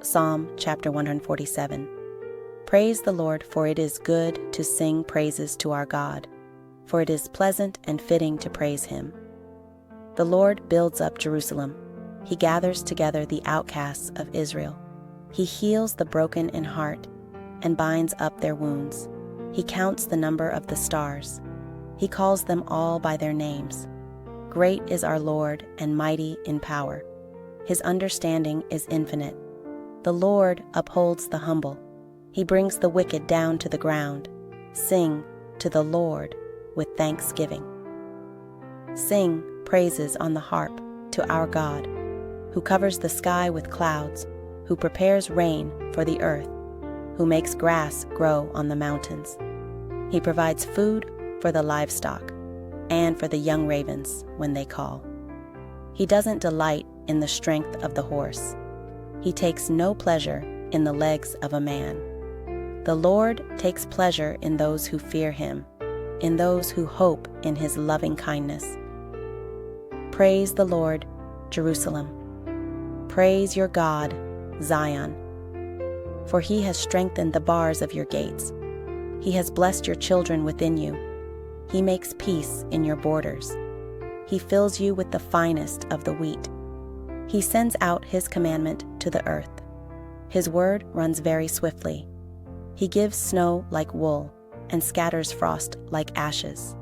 Psalm chapter 147. Praise the Lord, for it is good to sing praises to our God, for it is pleasant and fitting to praise him. The Lord builds up Jerusalem. He gathers together the outcasts of Israel. He heals the broken in heart and binds up their wounds. He counts the number of the stars. He calls them all by their names. Great is our Lord and mighty in power. His understanding is infinite. The Lord upholds the humble. He brings the wicked down to the ground. Sing to the Lord with thanksgiving. Sing praises on the harp to our God, who covers the sky with clouds, who prepares rain for the earth, who makes grass grow on the mountains. He provides food for the livestock and for the young ravens when they call. He doesn't delight in the strength of the horse. He takes no pleasure in the legs of a man. The Lord takes pleasure in those who fear him, in those who hope in his loving kindness. Praise the Lord, Jerusalem. Praise your God, Zion. For he has strengthened the bars of your gates. He has blessed your children within you. He makes peace in your borders. He fills you with the finest of the wheat. He sends out his commandment to the earth. His word runs very swiftly. He gives snow like wool and scatters frost like ashes.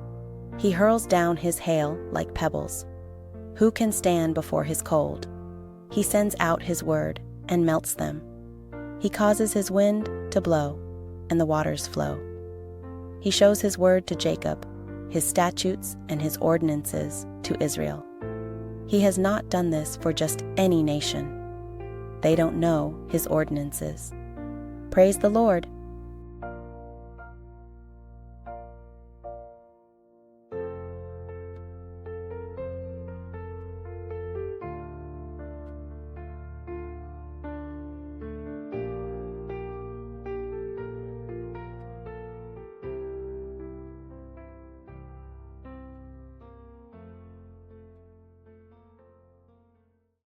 He hurls down his hail like pebbles. Who can stand before his cold? He sends out his word and melts them. He causes his wind to blow, and the waters flow. He shows his word to Jacob, his statutes and his ordinances to Israel. He has not done this for just any nation. They don't know his ordinances. Praise the Lord.